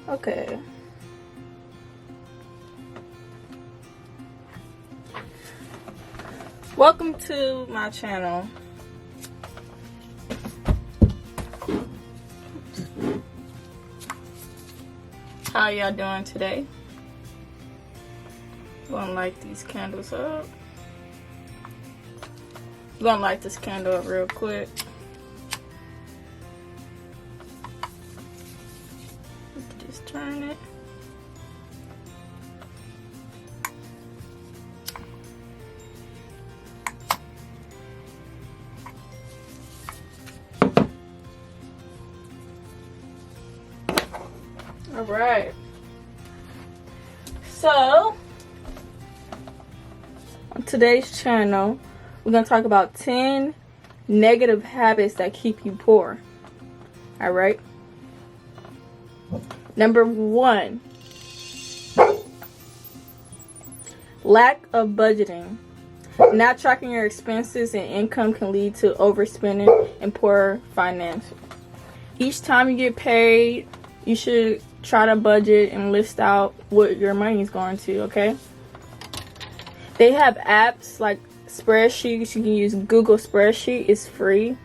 Okay. Welcome to my channel. How y'all doing today? Gonna light these candles up. Gonna light this candle up real quick. Just turn it. All right. So, on today's channel, we're going to talk about 10 negative habits that keep you poor. All right. Number 1, lack of budgeting. Not tracking your expenses and income can lead to overspending and poor finances. Each time you get paid, you should try to budget and list out what your money is going to, okay? They have apps like spreadsheets. You can use Google Spreadsheet. It's free.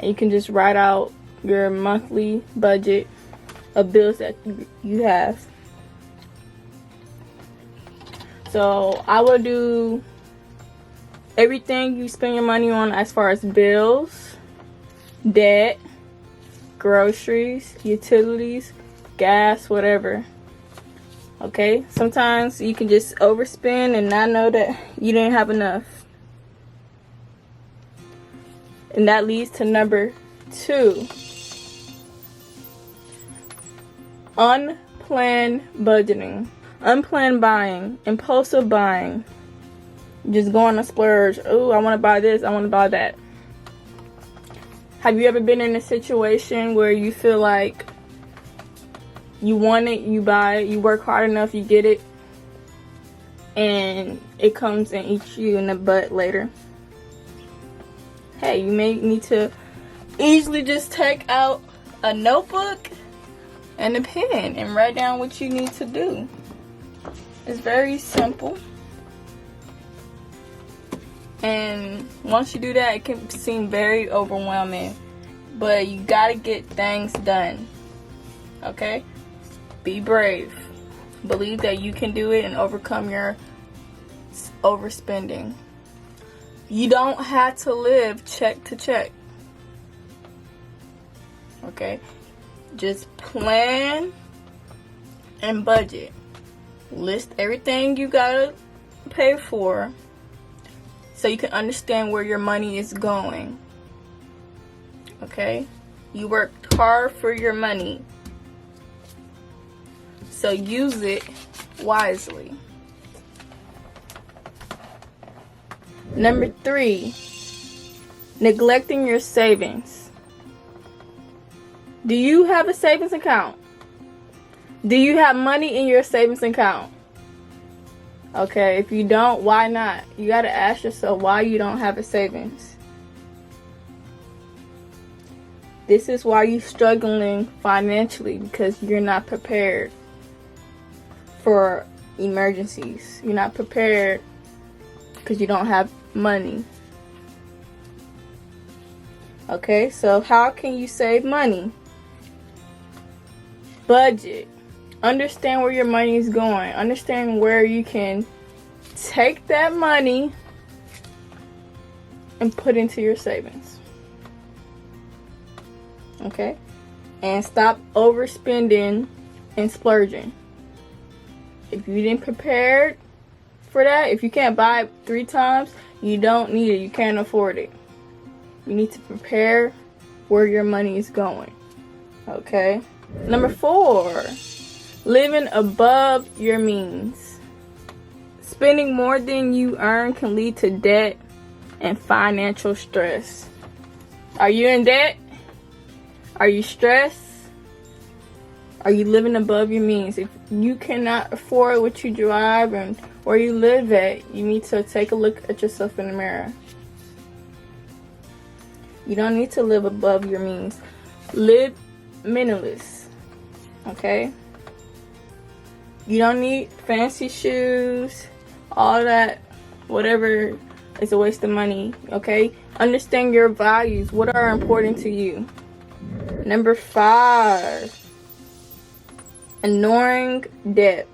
And you can just write out your monthly budget of bills that you have. So I would do everything you spend your money on as far as bills, debt, groceries, utilities, gas, whatever. Okay, sometimes you can just overspend and not know that you didn't have enough, and that leads to number 2, unplanned budgeting. Unplanned buying, impulsive buying, just going to splurge. Oh, I want to buy this, I want to buy that. Have you ever been in a situation where you feel like you want it, you buy it, you work hard enough, you get it, and it comes and eats you in the butt later? Hey, you may need to easily just take out a notebook and a pen and write down what you need to do. It's very simple. And once you do that, it can seem very overwhelming. But you gotta get things done. Okay? Be brave. Believe that you can do it and overcome your overspending. You don't have to live check to check. Okay? Just plan and budget. List everything you gotta pay for so you can understand where your money is going. Okay? You worked hard for your money, so use it wisely. Number 3, neglecting your savings. Do you have a savings account? Do you have money in your savings account? Okay, if you don't, why not? You got to ask yourself why you don't have a savings. This is why you're struggling financially, because you're not prepared for emergencies. You're not prepared because you don't have money. Okay, so how can you save money? Budget. Understand where your money is going. Understand where you can take that money and put into your savings. Okay? And stop overspending and splurging. If you didn't prepare for that, if you can't buy it 3 times, you don't need it. You can't afford it. You need to prepare where your money is going. Okay? Number 4, living above your means. Spending more than you earn can lead to debt and financial stress. Are you in debt? Are you stressed? Are you living above your means? If you cannot afford what you drive and where you live at, you need to take a look at yourself in the mirror. You don't need to live above your means. Live minimalist. Okay? You don't need fancy shoes, all that, whatever is a waste of money, okay? Understand your values. What are important to you? Number 5, ignoring debt.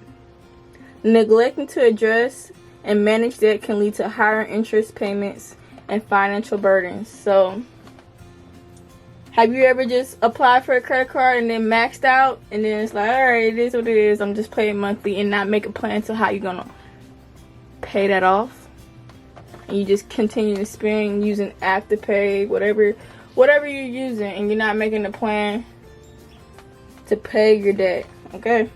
Neglecting to address and manage debt can lead to higher interest payments and financial burdens. So, have you ever just applied for a credit card and then maxed out, and then it's like, all right, it is what it is, I'm just paying monthly, and not make a plan to how you're gonna pay that off? And you just continue to spend using Afterpay, whatever you're using, and you're not making a plan to pay your debt, okay?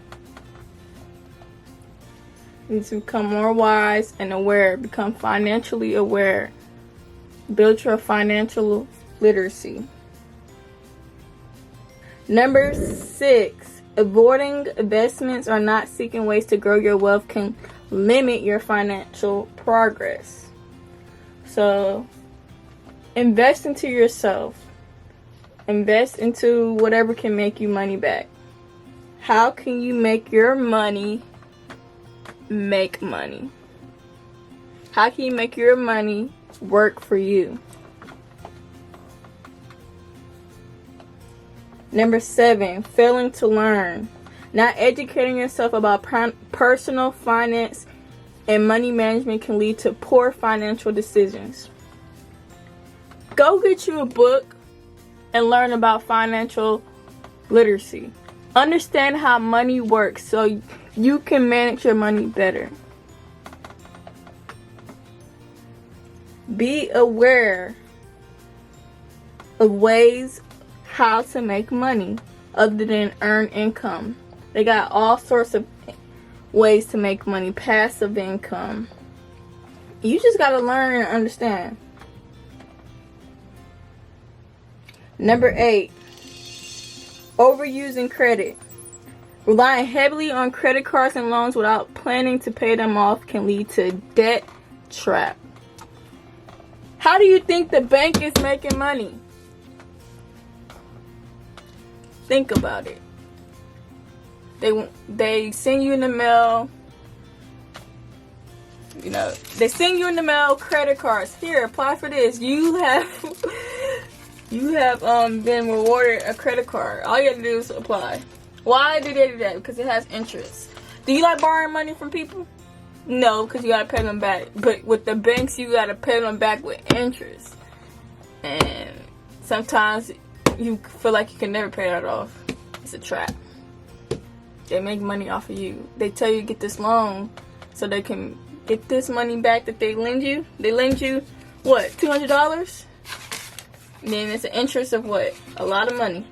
You need to become more wise and aware. Become financially aware. Build your financial literacy. Number 6, avoiding investments or not seeking ways to grow your wealth can limit your financial progress. So, invest into yourself. Invest into whatever can make you money back. How can you make your money make money? How can you make your money work for you? Number 7, failing to learn. Not educating yourself about personal finance and money management can lead to poor financial decisions. Go get you a book and learn about financial literacy. Understand how money works so you can manage your money better. Be aware of ways how to make money other than earn income. They got all sorts of ways to make money, passive income. You just got to learn and understand. Number 8, overusing credit. Relying heavily on credit cards and loans without planning to pay them off can lead to debt trap. How do you think the bank is making money? Think about it. They send you in the mail, they send you in the mail credit cards. Here, apply for this. You have been rewarded a credit card. All you have to do is apply. Why do they do that? Because it has interest. Do you like borrowing money from people? No, because you got to pay them back. But with the banks, you got to pay them back with interest. And sometimes you feel like you can never pay that off. It's a trap. They make money off of you. They tell you to get this loan so they can get this money back that they lend you. They lend you, what, $200? And then it's an interest of what? A lot of money.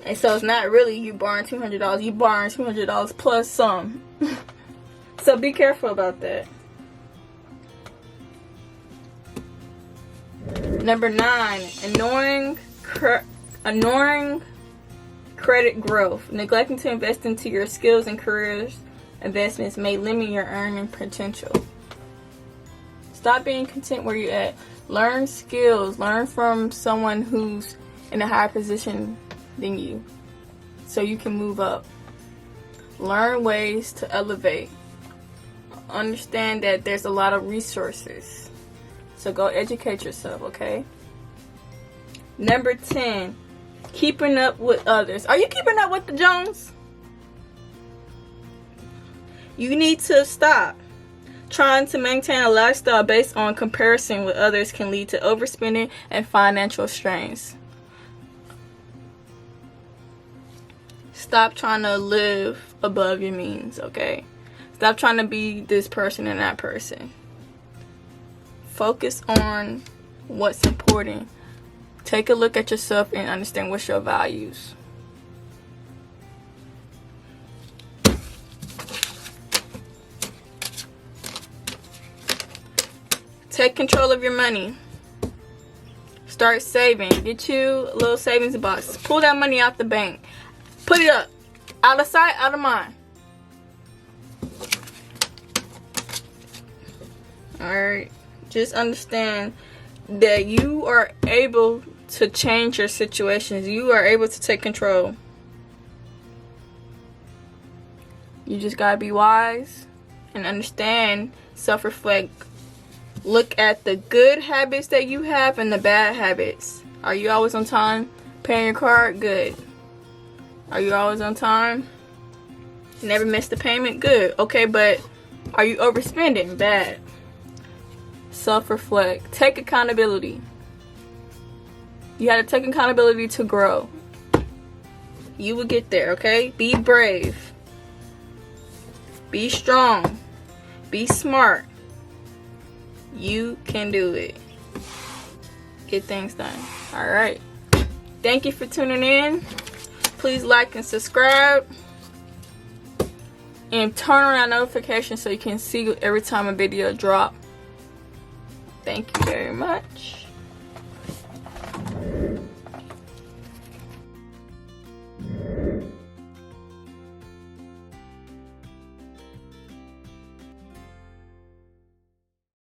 And so it's not really you borrowing $200. You borrowing $200 plus some. So be careful about that. Number 9, ignoring credit growth. Neglecting to invest into your skills and careers investments may limit your earning potential. Stop being content where you're at. Learn skills. Learn from someone who's in a higher position than you so you can move up. Learn ways to elevate. Understand that there's a lot of resources. So go educate yourself, okay? Number 10, keeping up with others. Are you keeping up with the Jones? You need to stop. Trying to maintain a lifestyle based on comparison with others can lead to overspending and financial strains. Stop trying to live above your means, okay? Stop trying to be this person and that person. Focus on what's important. Take a look at yourself and understand what's your values. Take control of your money. Start saving. Get you a little savings box. Pull that money out the bank. Put it up. Out of sight, out of mind. Alright. Just understand that you are able to change your situations. You are able to take control. You just gotta be wise and understand, self-reflect. Look at the good habits that you have and the bad habits. Are you always on time? Paying your card? Good. Are you always on time? Never miss the payment? Good. Okay, but are you overspending? Bad. Self-reflect. Take accountability. You have to take accountability to grow. You will get there, okay? Be brave. Be strong. Be smart. You can do it. Get things done. Alright. Thank you for tuning in. Please like and subscribe. And turn on that notification so you can see every time a video drop. Thank you very much.